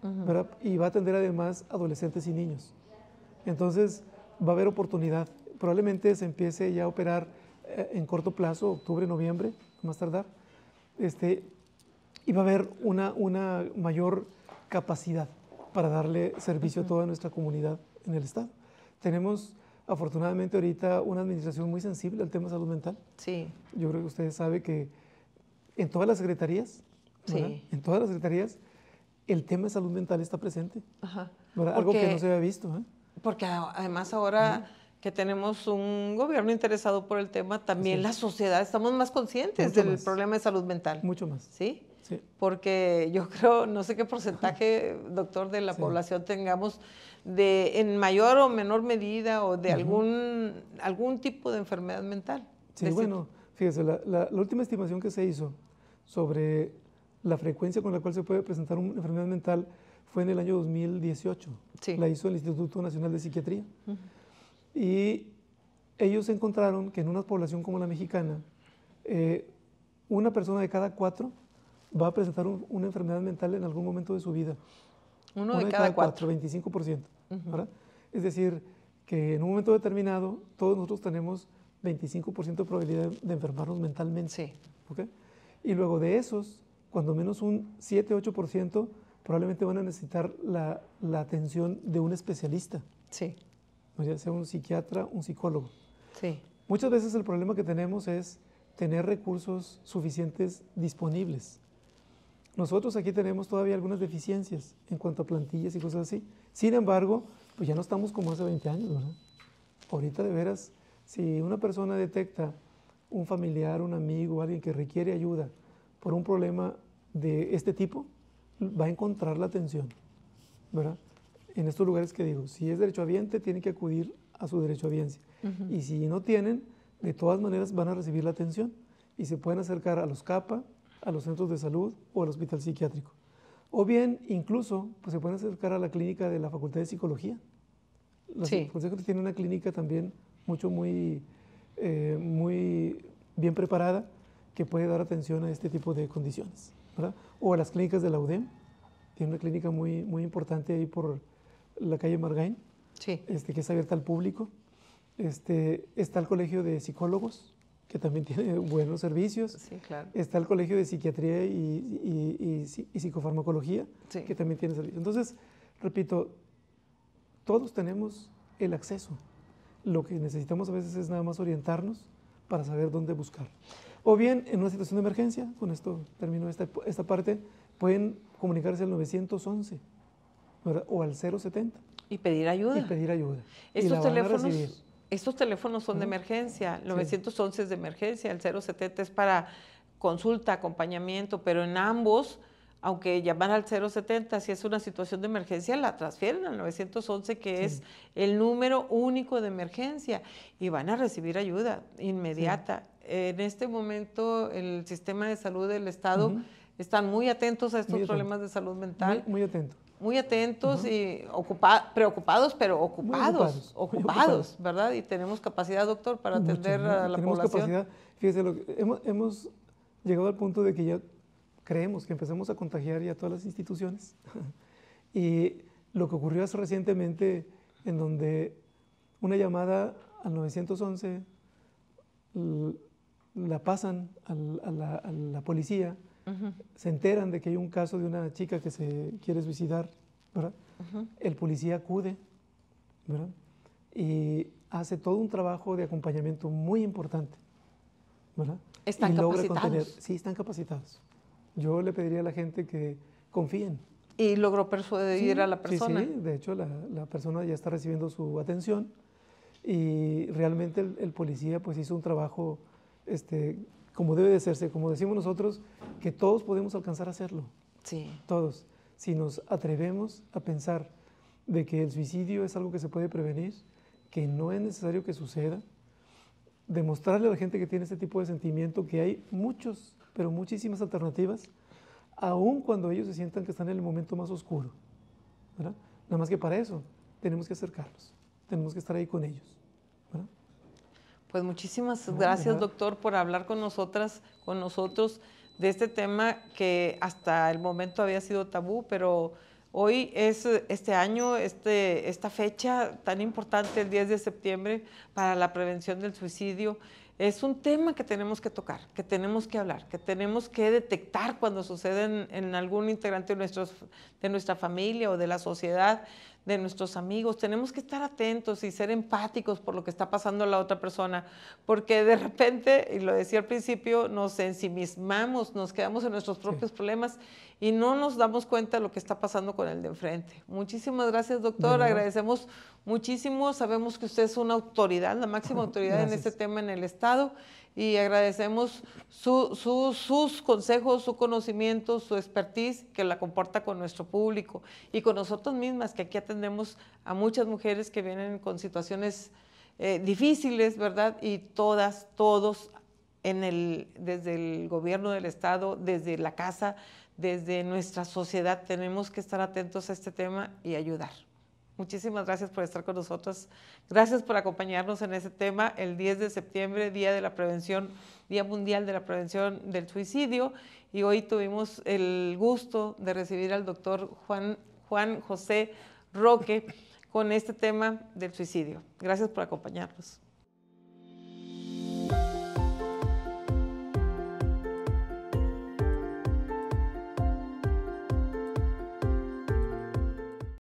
S3: ¿verdad?, y va a atender además adolescentes y niños. Entonces, va a haber oportunidad. Probablemente se empiece ya a operar en corto plazo, octubre, noviembre, más tardar, y va a haber una mayor capacidad para darle servicio a toda nuestra comunidad en el estado. Tenemos, afortunadamente, ahorita una administración muy sensible al tema de salud mental.
S2: Sí.
S3: Yo creo que ustedes saben que en todas las secretarías, en todas las secretarías, el tema de salud mental está presente. Algo que no se había visto.
S2: Porque además ahora que tenemos un gobierno interesado por el tema, también la sociedad estamos más conscientes del problema de salud mental.
S3: Mucho más.
S2: ¿Sí? Sí. Porque yo creo, no sé qué porcentaje, doctor, de la población tengamos en mayor o menor medida o de algún tipo de enfermedad mental.
S3: Sí, bueno, fíjese, la última estimación que se hizo sobre la frecuencia con la cual se puede presentar una enfermedad mental fue en el año 2018. Sí. La hizo el Instituto Nacional de Psiquiatría. Y ellos encontraron que en una población como la mexicana, una persona de cada 4 va a presentar una enfermedad mental en algún momento de su vida.
S2: Uno de cada 4.
S3: 25%. ¿Verdad? Es decir, que en un momento determinado todos nosotros tenemos 25% de probabilidad de enfermarnos mentalmente.
S2: Sí.
S3: ¿Okay? Y luego de esos, cuando menos un 7-8% probablemente van a necesitar la atención de un especialista.
S2: Sí.
S3: Ya sea un psiquiatra, un psicólogo.
S2: Sí.
S3: Muchas veces el problema que tenemos es tener recursos suficientes disponibles. Nosotros aquí tenemos todavía algunas deficiencias en cuanto a plantillas y cosas así. Sin embargo, pues ya no estamos como hace 20 años, ¿verdad? Ahorita de veras, si una persona detecta un familiar, un amigo, alguien que requiere ayuda por un problema de este tipo, va a encontrar la atención, ¿verdad? En estos lugares que digo, si es derechohabiente, tiene que acudir a su derechohabiencia. Y si no tienen, de todas maneras van a recibir la atención y se pueden acercar a los CAPA, a los centros de salud o al hospital psiquiátrico. O bien, incluso, pues se pueden acercar a la clínica de la Facultad de Psicología. La Facultad tiene una clínica también muy bien preparada que puede dar atención a este tipo de condiciones, ¿verdad? O a las clínicas de la UDEM, tiene una clínica muy importante ahí por la calle Margain, que es abierta al público. Está el Colegio de Psicólogos, que también tiene buenos servicios.
S2: Sí, claro.
S3: Está el Colegio de Psiquiatría y Psicofarmacología, que también tiene servicios. Entonces, repito, todos tenemos el acceso. Lo que necesitamos a veces es nada más orientarnos para saber dónde buscar. O bien, en una situación de emergencia, con esto termino esta parte, pueden comunicarse al 911, ¿verdad? O al 070.
S2: Y pedir ayuda. Estos teléfonos son de emergencia, el 911 es de emergencia, el 070 es para consulta, acompañamiento, pero en ambos, aunque llaman al 070, si es una situación de emergencia, la transfieren al 911, que es el número único de emergencia, y van a recibir ayuda inmediata. En este momento, el sistema de salud del Estado están muy atentos a estos problemas de salud mental.
S3: Muy atentos.
S2: Muy atentos y preocupados, pero ocupados, ¿verdad? Y tenemos capacidad, doctor, para atender a la población.
S3: Capacidad. Fíjese, hemos llegado al punto de que ya creemos que empezamos a contagiar ya todas las instituciones. Y lo que ocurrió hace recientemente, en donde una llamada al 911 la pasan a la policía, se enteran de que hay un caso de una chica que se quiere suicidar, ¿verdad? El policía acude, ¿verdad? Y hace todo un trabajo de acompañamiento muy importante, ¿verdad?
S2: ¿Están capacitados?
S3: Sí, están capacitados. Yo le pediría a la gente que confíen.
S2: ¿Y logró persuadir a la persona?
S3: Sí, de hecho la persona ya está recibiendo su atención y realmente el policía pues hizo un trabajo como debe de hacerse, como decimos nosotros, que todos podemos alcanzar a hacerlo.
S2: Sí.
S3: Todos. Si nos atrevemos a pensar de que el suicidio es algo que se puede prevenir, que no es necesario que suceda, demostrarle a la gente que tiene este tipo de sentimiento que hay pero muchísimas alternativas, aun cuando ellos se sientan que están en el momento más oscuro, ¿verdad? Nada más que para eso tenemos que acercarlos, tenemos que estar ahí con ellos, ¿verdad?
S2: Pues muchísimas gracias, doctor, por hablar con nosotros de este tema que hasta el momento había sido tabú, pero hoy es esta fecha tan importante, el 10 de septiembre, para la prevención del suicidio. Es un tema que tenemos que tocar, que tenemos que hablar, que tenemos que detectar cuando sucede en algún integrante de nuestra familia o de la sociedad, de nuestros amigos. Tenemos que estar atentos y ser empáticos por lo que está pasando a la otra persona, porque de repente, y lo decía al principio, nos ensimismamos, nos quedamos en nuestros propios problemas y no nos damos cuenta de lo que está pasando con el de enfrente. Muchísimas gracias, doctor. Agradecemos muchísimo. Sabemos que usted es una autoridad, la máxima autoridad en este tema en el Estado, y agradecemos sus consejos, su conocimiento, su expertise, que la comparta con nuestro público y con nosotros mismas, que aquí atendemos a muchas mujeres que vienen con situaciones difíciles, ¿verdad? Y todos, desde el gobierno del Estado, desde la casa, desde nuestra sociedad, tenemos que estar atentos a este tema y ayudar. Muchísimas gracias por estar con nosotros. Gracias por acompañarnos en este tema, el 10 de septiembre, Día Mundial de la Prevención del Suicidio. Y hoy tuvimos el gusto de recibir al doctor Juan José Roque con este tema del suicidio. Gracias por acompañarnos.